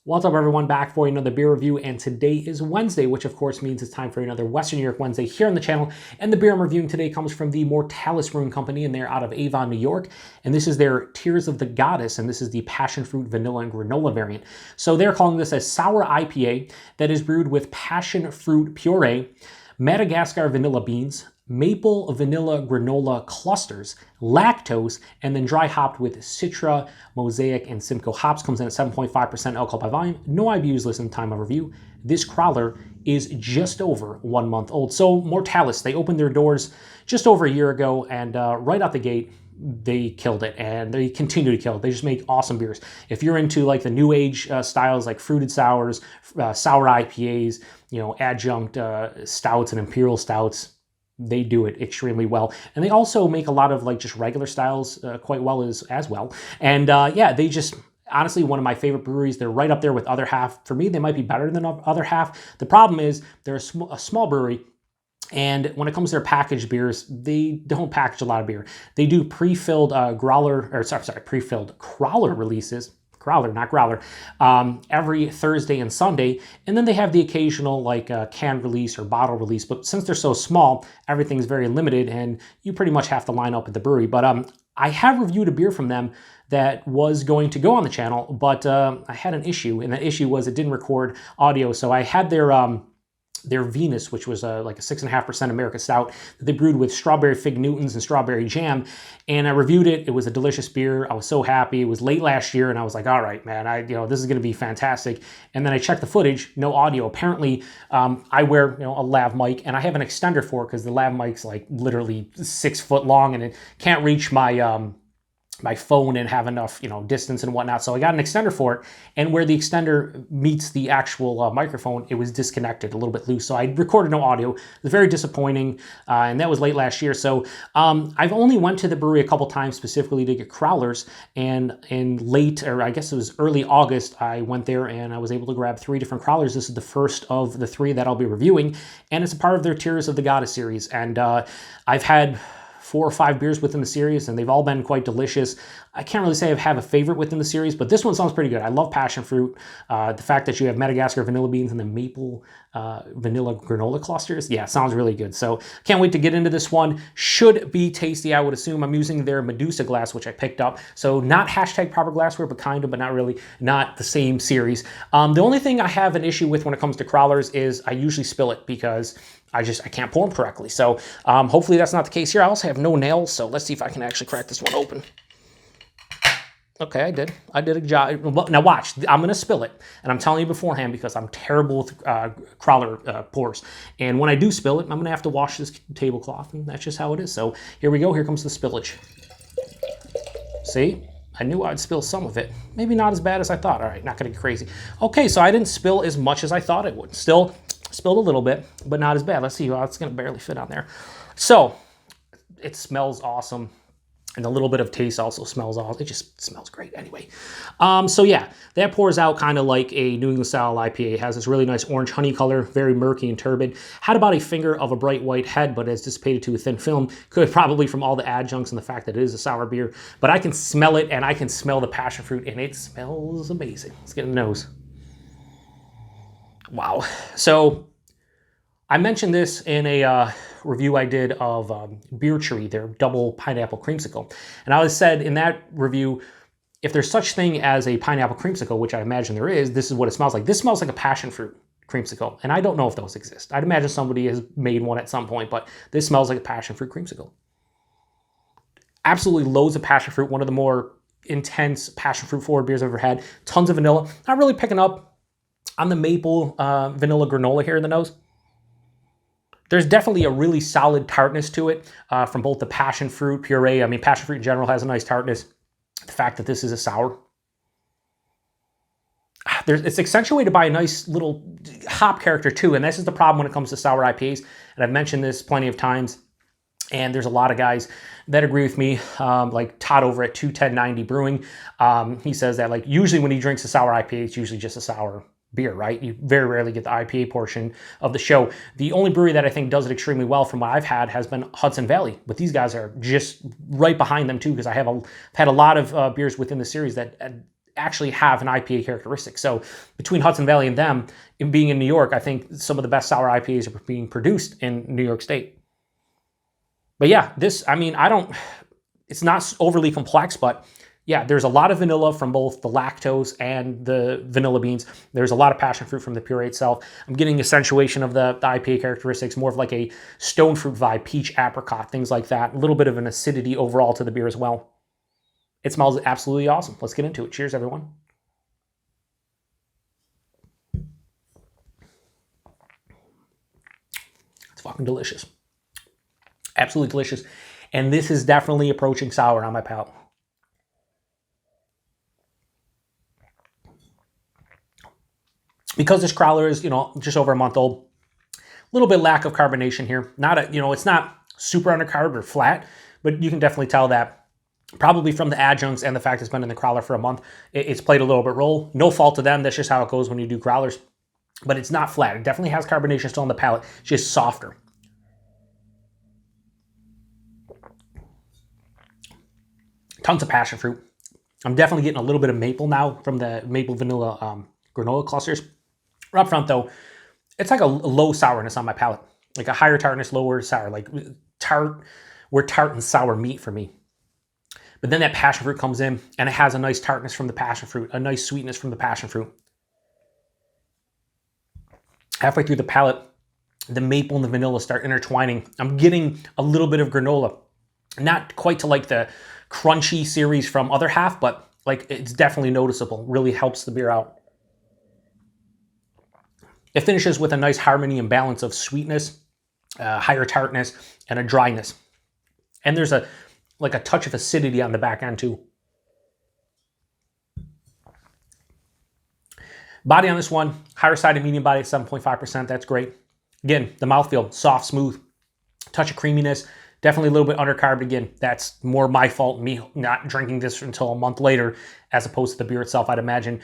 What's up, everyone? Back for another beer review, and today is Wednesday, which of course means it's time for another Western New York Wednesday here on the channel. And the beer I'm reviewing today comes from the Mortalis Brewing Company, and they're out of Avon, New York. And this is their Tears of the Goddess, and this is the passion fruit, vanilla, and granola variant. So they're calling this a sour IPA that is brewed with passion fruit puree, Madagascar vanilla beans, Maple Vanilla Granola clusters, lactose, and then dry hopped with Citra, Mosaic, and Simcoe hops. Comes in at 7.5% alcohol by volume. No IBUs listed in time of review. This crowler is just over 1 month old. So Mortalis, they opened their doors just over a year ago, and right out the gate, they killed it, and they continue to kill it. They just make awesome beers. If you're into like the new age styles like fruited sours, sour IPAs, adjunct stouts and imperial stouts, they do it extremely well. And they also make a lot of like just regular styles quite well as well. And yeah, they just, honestly, one of my favorite breweries. They're right up there with Other Half. For me, they might be better than Other Half. The problem is they're a small brewery, and when it comes to their packaged beers, they don't package a lot of beer. They do pre-filled pre-filled crawler releases. Crowler, not growler, every Thursday and Sunday. And then they have the occasional like can release or bottle release. But since they're so small, everything's very limited and you pretty much have to line up at the brewery. But I have reviewed a beer from them that was going to go on the channel, but I had an issue. And that issue was it didn't record audio. So I had their Venus, which was like a 6.5% American stout that they brewed with strawberry fig Newtons and strawberry jam. And I reviewed it. It was a delicious beer. I was so happy. It was late last year, and I was like, all right, man, this is going to be fantastic. And then I checked the footage, no audio. Apparently, I wear a lav mic, and I have an extender for it because the lav mic's like literally 6 foot long, and it can't reach my phone and have enough, distance and whatnot. So I got an extender for it, and where the extender meets the actual microphone, it was disconnected, a little bit loose. So I recorded no audio. It was very disappointing, and that was late last year. So I've only went to the brewery a couple times specifically to get crowlers, and in late, or I guess it was early August, I went there and I was able to grab 3 different crowlers. This is the first of the 3 that I'll be reviewing, and it's a part of their Tears of the Goddess series. And I've had 4 or 5 beers within the series, and they've all been quite delicious. I can't really say I have a favorite within the series, but this one sounds pretty good. I love passion fruit. The fact that you have Madagascar vanilla beans and the Maple Vanilla Granola clusters, yeah, sounds really good. So can't wait to get into this one. Should be tasty, I would assume. I'm using their Medusa glass, which I picked up. So not hashtag proper glassware, but kind of, but not really, not the same series. The only thing I have an issue with when it comes to crowlers is I usually spill it because I can't pour them correctly. So hopefully that's not the case here. I also have no nails, so let's see if I can actually crack this one open. Okay, I did a job. Now watch, I'm gonna spill it. And I'm telling you beforehand because I'm terrible with crowler pours. And when I do spill it, I'm gonna have to wash this tablecloth, and that's just how it is. So here we go, here comes the spillage. See? I knew I'd spill some of it. Maybe not as bad as I thought. All right, not gonna get crazy. Okay, so I didn't spill as much as I thought it would. Still spilled a little bit, but not as bad. Let's see, well, it's gonna barely fit on there. So it smells awesome. And a little bit of taste also smells awesome. It just smells great anyway. So yeah, that pours out kind of like a New England style IPA. It has this really nice orange honey color, very murky and turbid. Had about a finger of a bright white head, but has dissipated to a thin film. Could probably from all the adjuncts and the fact that it is a sour beer. But I can smell it, and I can smell the passion fruit, and it smells amazing. Let's get in the nose. Wow. So I mentioned this in a review I did of Beer Tree, their double pineapple creamsicle. And I said in that review, if there's such thing as a pineapple creamsicle, which I imagine there is, this is what it smells like. This smells like a passion fruit creamsicle. And I don't know if those exist. I'd imagine somebody has made one at some point, but this smells like a passion fruit creamsicle. Absolutely loads of passion fruit, one of the more intense passion fruit forward beers I've ever had. Tons of vanilla. Not really picking up on the maple vanilla granola here in the nose. There's definitely a really solid tartness to it from both the passion fruit puree. I mean, passion fruit in general has a nice tartness. The fact that this is a sour. It's accentuated by a nice little hop character too, and this is the problem when it comes to sour IPAs. And I've mentioned this plenty of times, and there's a lot of guys that agree with me, like Todd over at 21090 Brewing. He says that like usually when he drinks a sour IPA, it's usually just a sour beer, right? You very rarely get the IPA portion of the show. The only brewery that I think does it extremely well from what I've had has been Hudson Valley, but these guys are just right behind them too, because I've had a lot of beers within the series that actually have an IPA characteristic. So between Hudson Valley and them, and being in New York, I think some of the best sour IPAs are being produced in New York State. But yeah, this, I mean, it's not overly complex, but yeah, there's a lot of vanilla from both the lactose and the vanilla beans. There's a lot of passion fruit from the puree itself. I'm getting accentuation of the IPA characteristics, more of like a stone fruit vibe, peach, apricot, things like that. A little bit of an acidity overall to the beer as well. It smells absolutely awesome. Let's get into it. Cheers, everyone. It's fucking delicious. Absolutely delicious. And this is definitely approaching sour on my palate. Because this crowler is, just over a month old, a little bit lack of carbonation here. It's not super undercarbed or flat, but you can definitely tell that probably from the adjuncts and the fact it's been in the crowler for a month, it's played a little bit role. No fault to them. That's just how it goes when you do crowlers. But it's not flat. It definitely has carbonation still on the palate. It's just softer. Tons of passion fruit. I'm definitely getting a little bit of maple now from the Maple Vanilla Granola clusters. Right up front, though, it's like a low sourness on my palate. Like a higher tartness, lower sour. Like tart, where tart and sour meet for me. But then that passion fruit comes in, and it has a nice tartness from the passion fruit, a nice sweetness from the passion fruit. Halfway through the palate, the maple and the vanilla start intertwining. I'm getting a little bit of granola. Not quite to like the crunchy series from other half, but like it's definitely noticeable. Really helps the beer out. It finishes with a nice harmony and balance of sweetness, higher tartness, and a dryness. And there's a touch of acidity on the back end too. Body on this one, higher side of medium body at 7.5%. That's great. Again, the mouthfeel, soft, smooth, touch of creaminess. Definitely a little bit undercarbed. Again, that's more my fault, me not drinking this until a month later, as opposed to the beer itself. I'd imagine,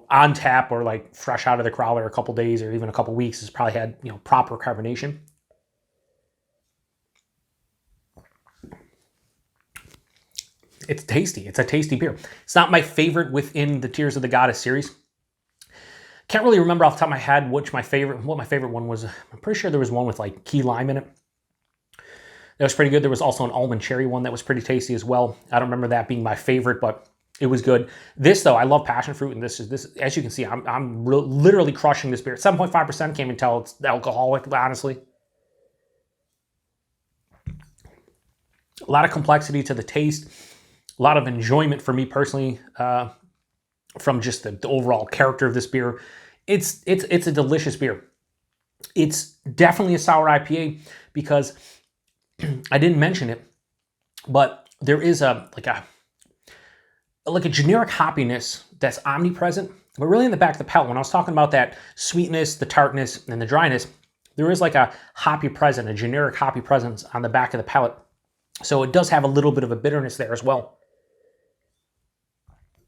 on tap or like fresh out of the crowler a couple days or even a couple weeks, it's probably had, proper carbonation. It's tasty. It's a tasty beer. It's not my favorite within the Tears of the Goddess series. Can't really remember off the top of my head what my favorite one was. I'm pretty sure there was one with like key lime in it. That was pretty good. There was also an almond cherry one that was pretty tasty as well. I don't remember that being my favorite, but it was good. This, though, I love passion fruit, and this, as you can see, I'm literally crushing this beer. 7.5%, can't even tell it's alcoholic, honestly. A lot of complexity to the taste. A lot of enjoyment for me personally from just the overall character of this beer. It's a delicious beer. It's definitely a sour IPA because I didn't mention it, but there is a generic hoppiness that's omnipresent, but really in the back of the palate. When I was talking about that sweetness, the tartness, and the dryness, there is like a hoppy presence, a generic hoppy presence on the back of the palate. So it does have a little bit of a bitterness there as well.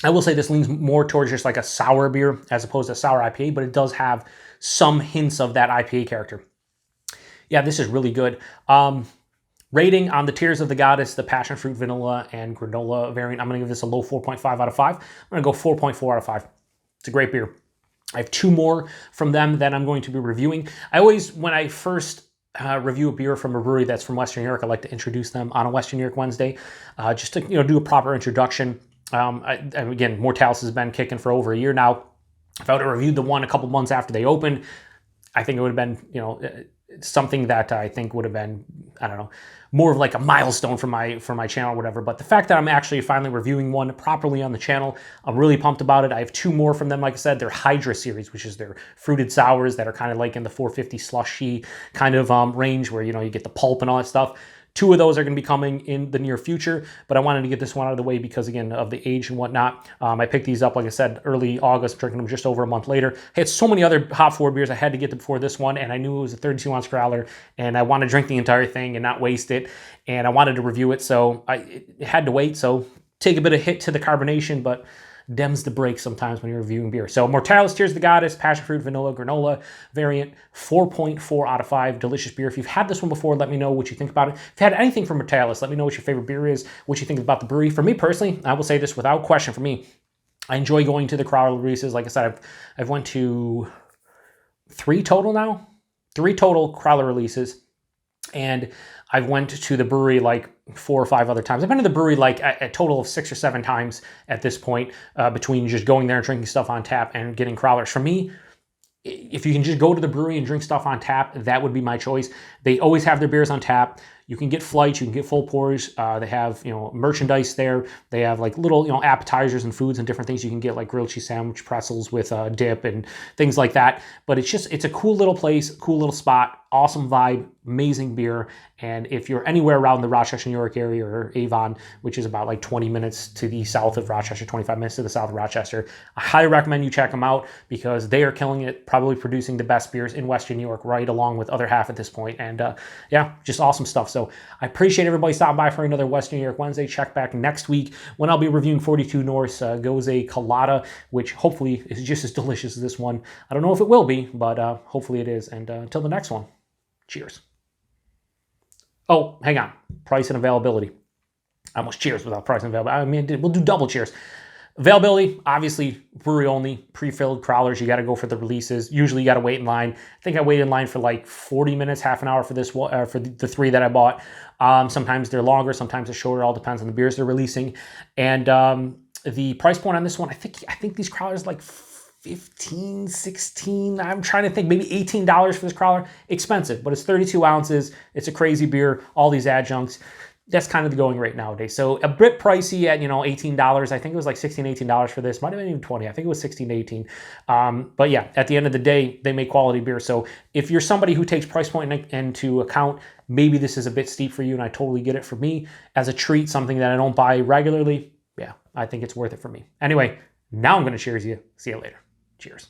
I will say this leans more towards just like a sour beer as opposed to a sour IPA, but it does have some hints of that IPA character. Yeah, this is really good. Rating on the Tears of the Goddess, the Passion Fruit Vanilla and Granola variant, I'm going to give this a low 4.5 out of 5. I'm going to go 4.4 out of 5. It's a great beer. I have 2 more from them that I'm going to be reviewing. I always, when I first review a beer from a brewery that's from Western New York, I like to introduce them on a Western New York Wednesday, just to do a proper introduction. Again, Mortalis has been kicking for over a year now. If I would have reviewed the one a couple months after they opened, I think it would have been, something that I think would have been, I don't know, more of like a milestone for my channel or whatever. But the fact that I'm actually finally reviewing one properly on the channel, I'm really pumped about it. I have 2 more from them. Like I said, their Hydra series, which is their fruited sours that are kind of like in the 450 slushy kind of range where, you get the pulp and all that stuff. 2 of those are going to be coming in the near future, but I wanted to get this one out of the way because, again, of the age and whatnot. I picked these up, like I said, early August, drinking them just over a month later. I had so many other hop forward beers I had to get to before this one, and I knew it was a 32-ounce growler, and I wanted to drink the entire thing and not waste it, and I wanted to review it, so it had to wait. So take a bit of hit to the carbonation, but dems the break sometimes when you're reviewing beer. So Mortalis Tears of the Goddess, Passion Fruit Vanilla Granola variant, 4.4 out of 5. Delicious beer. If you've had this one before, let me know what you think about it. If you had anything from Mortalis, let me know what your favorite beer is, what you think about the brewery. For me personally, I will say this without question, for me, I enjoy going to the crowler releases. Like I said, I've went to 3 total now. 3 total crowler releases. And I've went to the brewery like 4 or 5 other times. I've been to the brewery like a total of 6 or 7 times at this point, between just going there and drinking stuff on tap and getting crowlers. For me, if you can just go to the brewery and drink stuff on tap, that would be my choice. They always have their beers on tap. You can get flights, you can get full pours. They have, merchandise there. They have like little, appetizers and foods and different things. You can get like grilled cheese sandwich, pretzels with dip and things like that. But it's a cool little place, cool little spot, awesome vibe, amazing beer. And if you're anywhere around the Rochester, New York area, or Avon, which is about like 20 minutes to the south of Rochester, 25 minutes to the south of Rochester, I highly recommend you check them out because they are killing it, probably producing the best beers in Western New York, right along with other half at this point. And yeah, just awesome stuff. So I appreciate everybody stopping by for another Western New York Wednesday. Check back next week when I'll be reviewing 42 North's Gose Colada, which hopefully is just as delicious as this one. I don't know if it will be, but hopefully it is. And until the next one, cheers. Oh, hang on. Price and availability. I almost cheers without price and availability. I mean, we'll do double cheers. Availability, obviously, brewery only, pre-filled crowlers. You got to go for the releases. Usually, you got to wait in line. I think I waited in line for like 40 minutes, half an hour for this for the 3 that I bought. Sometimes they're longer, sometimes they're shorter. All depends on the beers they're releasing. And the price point on this one, I think these crowlers like 15, 16. I'm trying to think, maybe $18 for this crowler. Expensive, but it's 32 ounces. It's a crazy beer. All these adjuncts. That's kind of the going rate nowadays. So a bit pricey at, $18. I think it was like $16, $18 for this. Might have been even 20. I think it was 16 to 18. But yeah, at the end of the day, they make quality beer. So if you're somebody who takes price point into account, maybe this is a bit steep for you, and I totally get it. For me, as a treat, something that I don't buy regularly, yeah, I think it's worth it for me. Anyway, now I'm going to cheers you. See you later. Cheers.